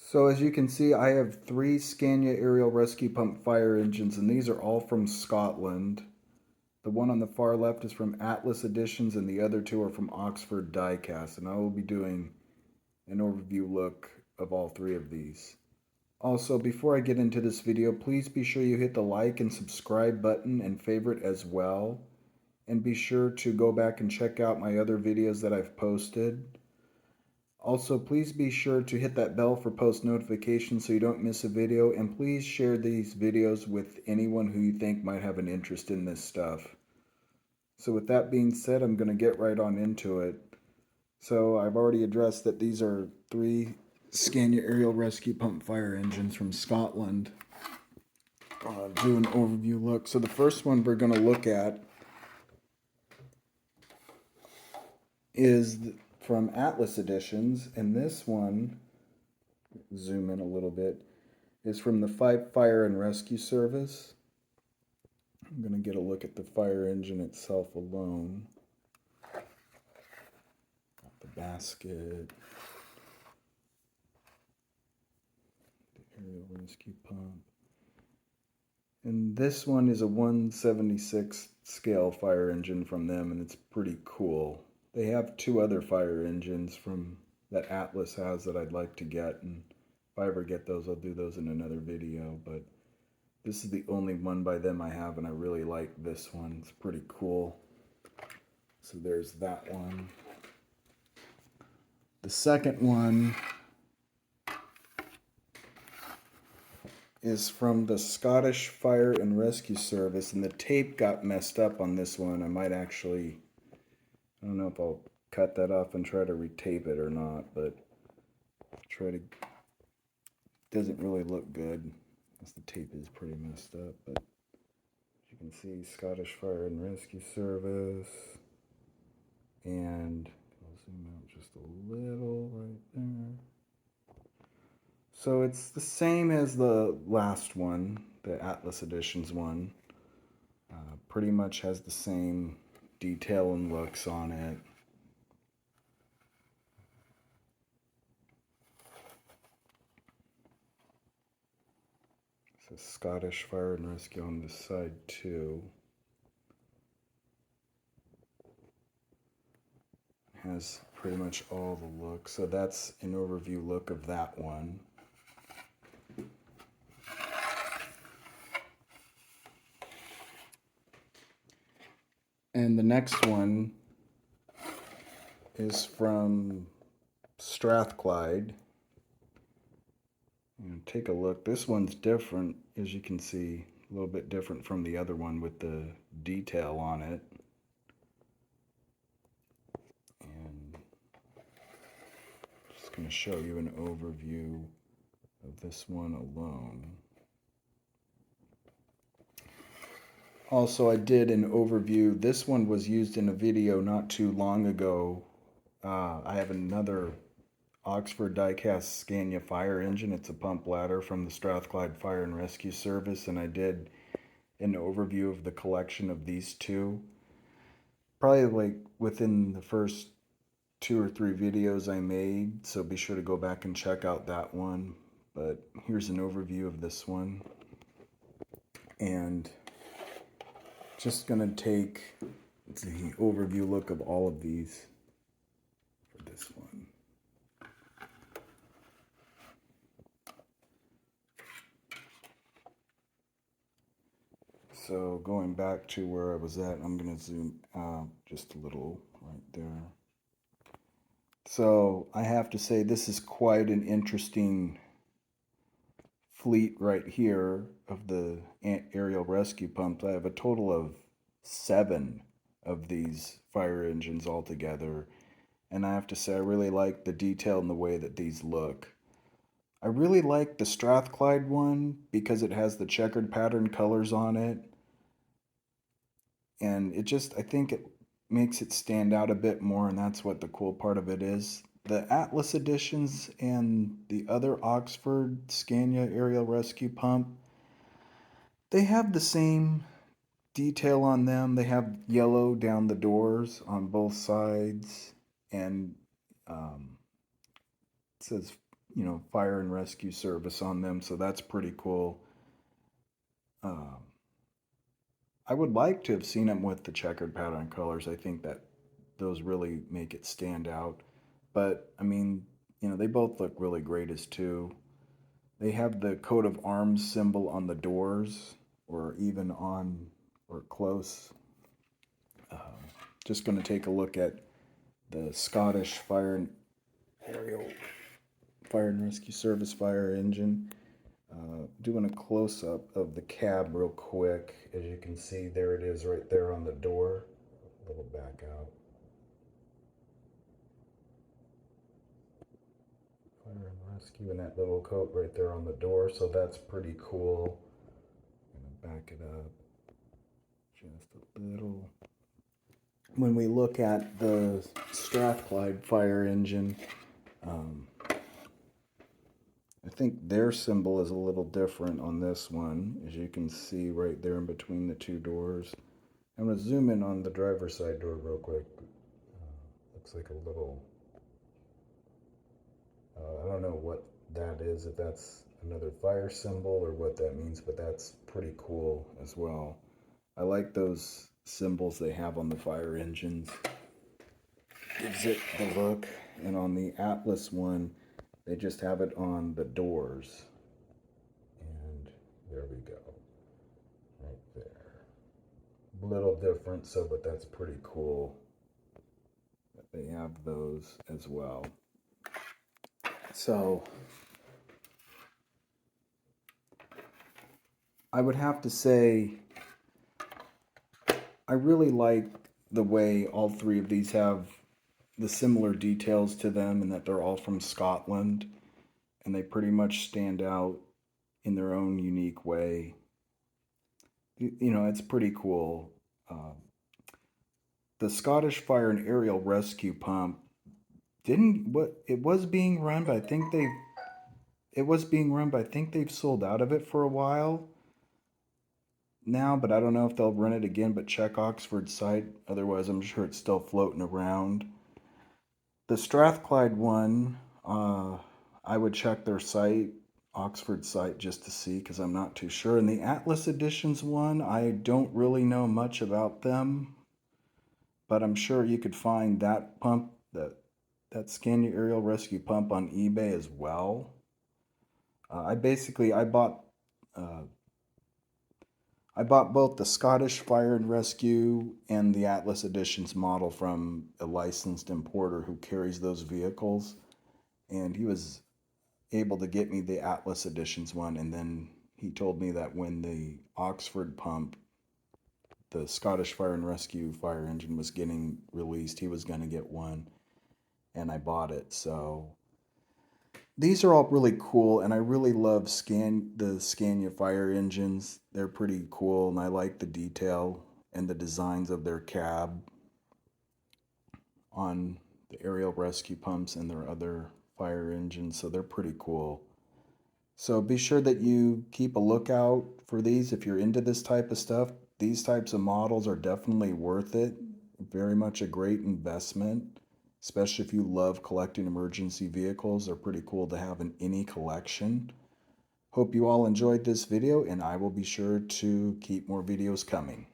So as you can see, I have 3 Scania aerial rescue pump fire engines, and these are all from Scotland. The one on the far left is from Atlas Editions, and the other 2 are from Oxford Diecast, and I will be doing an overview look of all 3 of these. Also, before I get into this video, please be sure you hit the like and subscribe button and favorite as well. And be sure to go back and check out my other videos that I've posted. Also, please be sure to hit that bell for post notifications so you don't miss a video, and please share these videos with anyone who you think might have an interest in this stuff. So with that being said, I'm going to get right on into it. So I've already addressed that these are 3 Scania aerial rescue pump fire engines from Scotland. Do an overview look. So the first one we're going to look at is from Atlas Editions, and this one, zoom in a little bit, is from the Fire and Rescue Service. I'm going to get a look at the fire engine itself alone. Got the basket, the aerial rescue pump. And this one is a 1/76 scale fire engine from them, and it's pretty cool. They have 2 other fire engines from that Atlas has that I'd like to get, and if I ever get those, I'll do those in another video, but this is the only one by them I have, and I really like this one. It's pretty cool. So there's that one. The second one is from the Scottish Fire and Rescue Service, and the tape got messed up on this one. I might actually, I don't know if I'll cut that off and try to retape it or not, but doesn't really look good. The tape is pretty messed up, but as you can see, Scottish Fire and Rescue Service, and I'll zoom out just a little right there. So it's the same as the last one, the Atlas Editions one. Pretty much has the same detail and looks on it. It's a Scottish Fire and Rescue on this side too. Has pretty much all the looks. So that's an overview look of that one. And the next one is from Strathclyde. Take a look. This one's different, as you can see, a little bit different from the other one with the detail on it. And just going to show you an overview of this one alone. Also, I did an overview. This one was used in a video not too long ago. I have another Oxford Diecast Scania fire engine. It's a pump ladder from the Strathclyde Fire and Rescue Service, and I did an overview of the collection of these 2. Probably like within the first 2 or 3 videos I made, so be sure to go back and check out that one. But here's an overview of this one. And just gonna take the overview look of all of these for this one. So going back to where I was at, I'm going to zoom out just a little right there. So I have to say this is quite an interesting fleet right here of the aerial rescue pumps. I have a total of 7 of these fire engines altogether. And I have to say I really like the detail and the way that these look. I really like the Strathclyde one because it has the checkered pattern colors on it. And it just, I think it makes it stand out a bit more, and that's what the cool part of it is. The Atlas Editions and the other Oxford Scania aerial rescue pump, they have the same detail on them. They have yellow down the doors on both sides, and it says fire and rescue service on them, so that's pretty cool. I would like to have seen them with the checkered pattern colors. I think that those really make it stand out. But I mean, they both look really great as two. They have the coat of arms symbol on the doors, or even on or close. Just going to take a look at the Scottish Fire and Rescue Service fire engine. Doing a close-up of the cab real quick. As you can see, there it is right there on the door. A little back out. Fire and rescue and that little coat right there on the door, so that's pretty cool. I'm gonna back it up just a little. When we look at the Strathclyde fire engine, I think their symbol is a little different on this one, as you can see right there in between the two doors. I'm going to zoom in on the driver's side door real quick. Looks like a little, I don't know what that is, if that's another fire symbol or what that means, but that's pretty cool as well. I like those symbols they have on the fire engines. Gives it the look. And on the Atlas one, they just have it on the doors. And there we go. Right there. A little different, but that's pretty cool that they have those as well. So I would have to say I really like the way all three of these have the similar details to them, and that they're all from Scotland, and they pretty much stand out in their own unique way. It's pretty cool. The Scottish Fire and Aerial Rescue Pump it was being run, but I think they've sold out of it for a while now, but I don't know if they'll run it again. But check Oxford's site, otherwise I'm sure it's still floating around. The Strathclyde one, I would check their site, Oxford site, just to see, because I'm not too sure. And the Atlas Editions one, I don't really know much about them, but I'm sure you could find that pump, that Scania Aerial Rescue Pump, on eBay as well. I bought both the Scottish Fire and Rescue and the Atlas Editions model from a licensed importer who carries those vehicles, and he was able to get me the Atlas Editions one, and then he told me that when the Oxford pump, the Scottish Fire and Rescue fire engine, was getting released, he was going to get one, and I bought it. So these are all really cool, and I really love the Scania fire engines. They're pretty cool, and I like the detail and the designs of their cab on the aerial rescue pumps and their other fire engines, so they're pretty cool. So be sure that you keep a lookout for these if you're into this type of stuff. These types of models are definitely worth it. Very much a great investment, especially if you love collecting emergency vehicles. They're pretty cool to have in any collection. Hope you all enjoyed this video, and I will be sure to keep more videos coming.